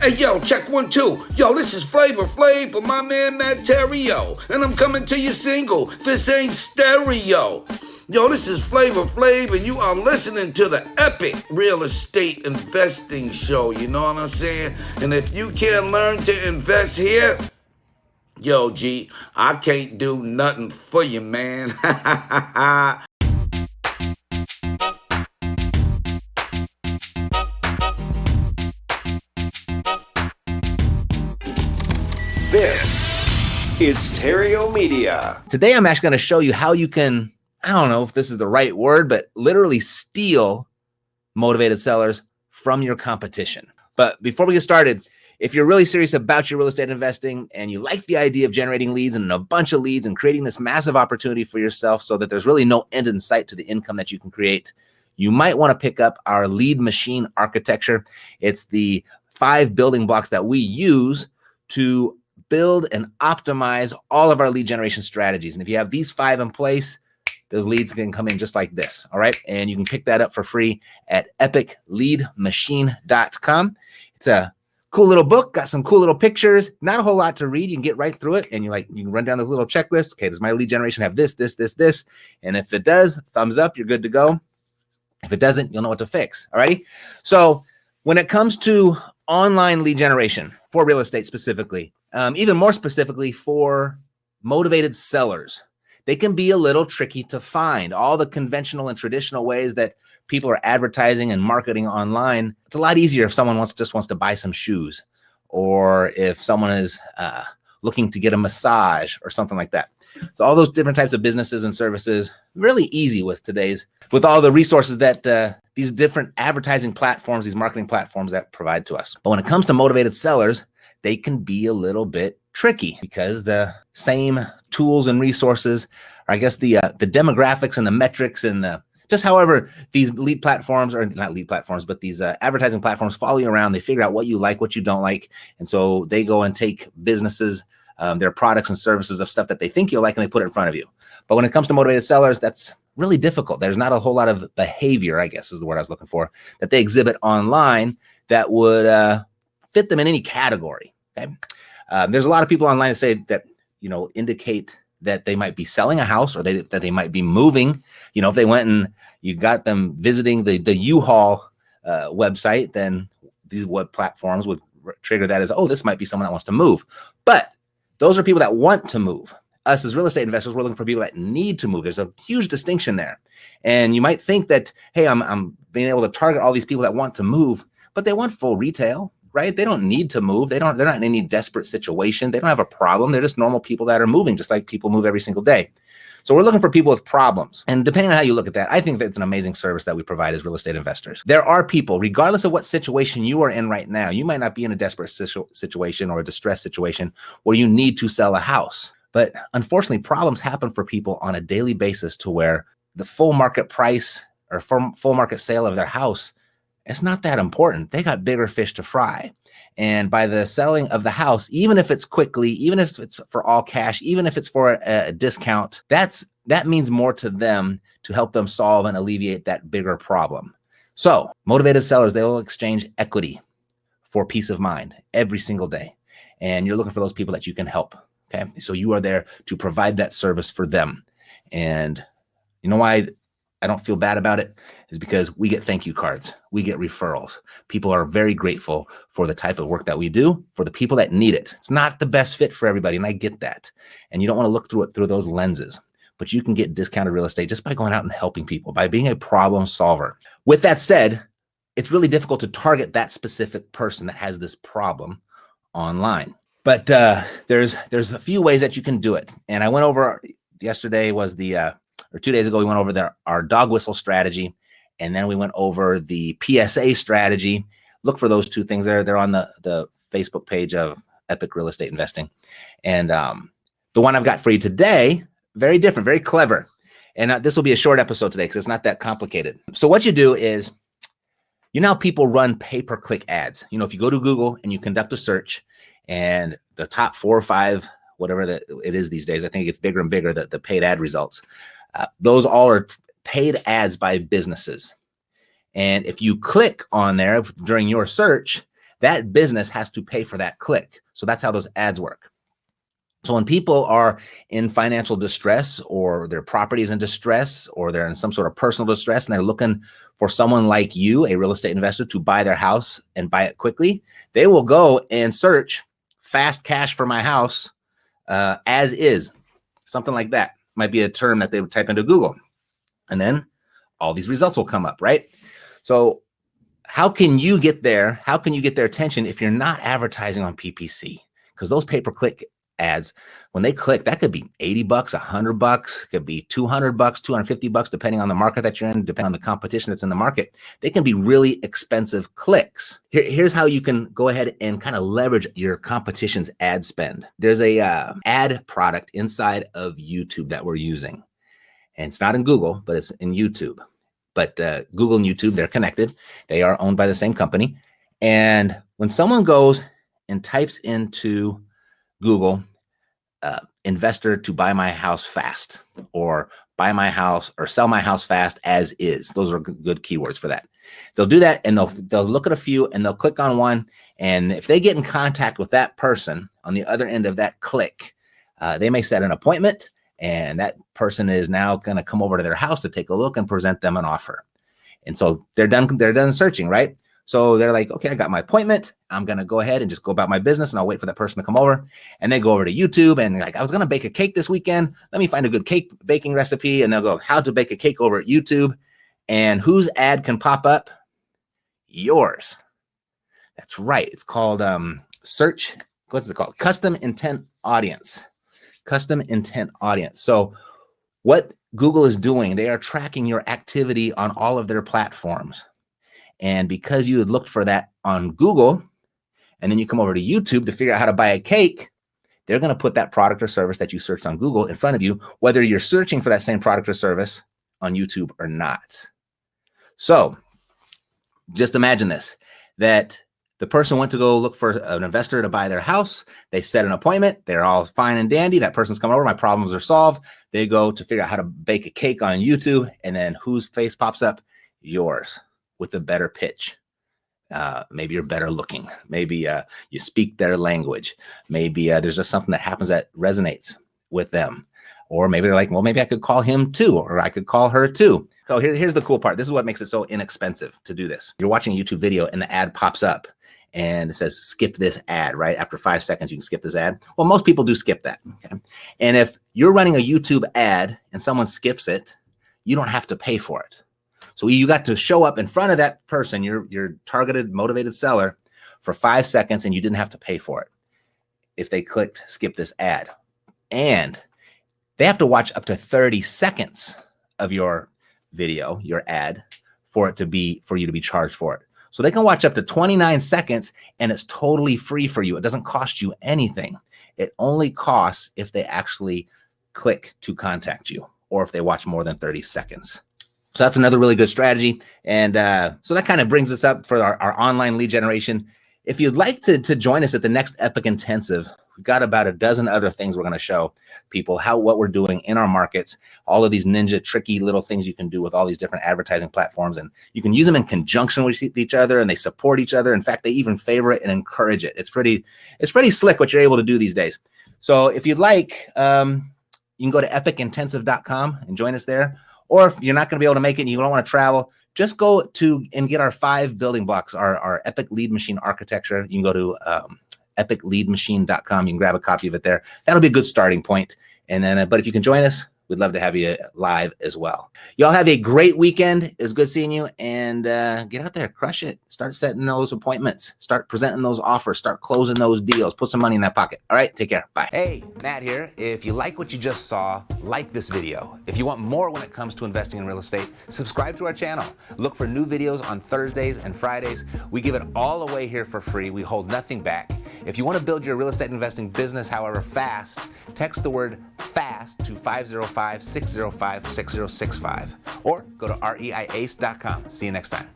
Hey, yo, check 1, 2. Yo, this is Flavor Flav for my man Matt Theriault. And I'm coming to you single. This ain't stereo. Yo, this is Flavor Flav, and you are listening to the epic real estate investing show. You know what I'm saying? And if you can't learn to invest here, yo, G, I can't do nothing for you, man. This is Theriault Media. Today, I'm actually going to show you how you can, I don't know if this is the right word, but literally steal motivated sellers from your competition. But before we get started, if you're really serious about your real estate investing and you like the idea of generating leads and a bunch of leads and creating this massive opportunity for yourself so that there's really no end in sight to the income that you can create, you might want to pick up our lead machine architecture. It's the 5 building blocks that we use to build and optimize all of our lead generation strategies. And if you have these 5 in place, those leads can come in just like this. All right. And you can pick that up for free at epicleadmachine.com. It's a cool little book, got some cool little pictures, not a whole lot to read. You can get right through it and you can run down this little checklist. Okay, does my lead generation have this, this, this, this? And if it does, thumbs up, you're good to go. If it doesn't, you'll know what to fix. All righty. So when it comes to online lead generation for real estate specifically, even more specifically for motivated sellers, they can be a little tricky to find. All the conventional and traditional ways that people are advertising and marketing online, it's a lot easier if someone just wants to buy some shoes, or if someone is looking to get a massage or something like that. So all those different types of businesses and services, really easy with all the resources that these different advertising platforms, these marketing platforms that provide to us. But when it comes to motivated sellers, they can be a little bit tricky because the same tools and resources, or I guess the demographics and the metrics and just however these lead platforms, or not lead platforms, but these advertising platforms follow you around. They figure out what you like, what you don't like. And so they go and take businesses, their products and services of stuff that they think you'll like, and they put it in front of you. But when it comes to motivated sellers, that's really difficult. There's not a whole lot of behavior, I guess is the word I was looking for, that they exhibit online that would fit them in any category. Okay. There's a lot of people online that say that, indicate that they might be selling a house, or that they might be moving. If they went and you got them visiting the U-Haul website, then these web platforms would trigger that as, oh, this might be someone that wants to move. But those are people that want to move. Us as real estate investors, we're looking for people that need to move. There's a huge distinction there. And you might think that, hey, I'm being able to target all these people that want to move, but they want full retail, right? They don't need to move. They're not in any desperate situation. They don't have a problem. They're just normal people that are moving, just like people move every single day. So we're looking for people with problems. And depending on how you look at that, I think that's an amazing service that we provide as real estate investors. There are people, regardless of what situation you are in right now, you might not be in a desperate situation or a distressed situation where you need to sell a house. But unfortunately, problems happen for people on a daily basis to where the full market price or full market sale of their house, it's not that important. They got bigger fish to fry. And by the selling of the house, even if it's quickly, even if it's for all cash, even if it's for a discount, that means more to them to help them solve and alleviate that bigger problem. So motivated sellers, they will exchange equity for peace of mind every single day. And you're looking for those people that you can help. Okay. So you are there to provide that service for them. And you know why I don't feel bad about it is because we get thank you cards. We get referrals. People are very grateful for the type of work that we do for the people that need it. It's not the best fit for everybody, and I get that. And you don't want to look through it through those lenses, but you can get discounted real estate just by going out and helping people, by being a problem solver. With that said, it's really difficult to target that specific person that has this problem online. But there's a few ways that you can do it. And I went over, yesterday was or 2 days ago, we went over our dog whistle strategy, and then we went over the PSA strategy. Look for those 2 things there. They're on the Facebook page of Epic Real Estate Investing. And the one I've got for you today, very different, very clever. And this will be a short episode today because it's not that complicated. So what you do is, people run pay-per-click ads. If you go to Google and you conduct a search, and the top 4 or 5, whatever it is these days, I think it gets bigger and bigger, the paid ad results. Those all are paid ads by businesses. And if you click on there during your search, that business has to pay for that click. So that's how those ads work. So when people are in financial distress, or their property is in distress, or they're in some sort of personal distress, and they're looking for someone like you, a real estate investor, to buy their house and buy it quickly, they will go and search fast cash for my house as is. Something like that might be a term that they would type into Google. And then all these results will come up, right? So how can you get there? How can you get their attention if you're not advertising on PPC? Because those pay-per-click ads, when they click, that could be $80, $100, could be $200, $250, depending on the market that you're in, depending on the competition that's in the market. They can be really expensive clicks. Here's how you can go ahead and kind of leverage your competition's ad spend. There's a ad product inside of YouTube that we're using, and it's not in Google, but it's in YouTube. But Google and YouTube, they're connected. They are owned by the same company. And when someone goes and types into Google, investor to buy my house fast, or buy my house, or sell my house fast as is, those are good keywords for that. They'll do that, and they'll look at a few, and they'll click on one. And if they get in contact with that person on the other end of that click, they may set an appointment, and that person is now going to come over to their house to take a look and present them an offer. And so they're done searching, right? So they're like, okay, I got my appointment. I'm going to go ahead and just go about my business, and I'll wait for that person to come over. And they go over to YouTube, and like, I was going to bake a cake this weekend. Let me find a good cake baking recipe. And they'll go, how to bake a cake over at YouTube. And whose ad can pop up? Yours. That's right. It's called search. What's it called? Custom intent audience. Custom intent audience. So what Google is doing, they are tracking your activity on all of their platforms. And because you had looked for that on Google, and then you come over to YouTube to figure out how to buy a cake, they're going to put that product or service that you searched on Google in front of you, whether you're searching for that same product or service on YouTube or not. So just imagine this, that the person went to go look for an investor to buy their house. They set an appointment. They're all fine and dandy. That person's come over. My problems are solved. They go to figure out how to bake a cake on YouTube. And then whose face pops up? Yours, with a better pitch. Maybe you're better looking. Maybe you speak their language. Maybe there's just something that happens that resonates with them. Or maybe they're like, well, maybe I could call him too, or I could call her too. So here's the cool part. This is what makes it so inexpensive to do this. You're watching a YouTube video and the ad pops up and it says, skip this ad, right? After 5 seconds, you can skip this ad. Well, most people do skip that. Okay? And if you're running a YouTube ad and someone skips it, you don't have to pay for it. So you got to show up in front of that person, your targeted, motivated seller, for 5 seconds, and you didn't have to pay for it if they clicked skip this ad. And they have to watch up to 30 seconds of your video, your ad, for you to be charged for it. So they can watch up to 29 seconds, and it's totally free for you. It doesn't cost you anything. It only costs if they actually click to contact you, or if they watch more than 30 seconds. So that's another really good strategy. And so that kind of brings us up for our online lead generation. If you'd like to join us at the next Epic Intensive, we've got about a dozen other things we're going to show people what we're doing in our markets, all of these ninja tricky little things you can do with all these different advertising platforms. And you can use them in conjunction with each other, and they support each other. In fact, they even favor it and encourage it. It's pretty slick what you're able to do these days. So if you'd like, you can go to epicintensive.com and join us there. Or if you're not going to be able to make it and you don't want to travel, just go to and get our 5 building blocks, our Epic Lead Machine architecture. You can go to epicleadmachine.com. You can grab a copy of it there. That'll be a good starting point. And then, but if you can join us, we'd love to have you live as well. Y'all have a great weekend. It's good seeing you, and get out there, crush it. Start setting those appointments. Start presenting those offers. Start closing those deals. Put some money in that pocket. All right, take care. Bye. Hey, Matt here. If you like what you just saw, like this video. If you want more when it comes to investing in real estate, subscribe to our channel. Look for new videos on Thursdays and Fridays. We give it all away here for free. We hold nothing back. If you want to build your real estate investing business, however, fast, text the word FAST to 505-605-6065 or go to reiace.com. See you next time.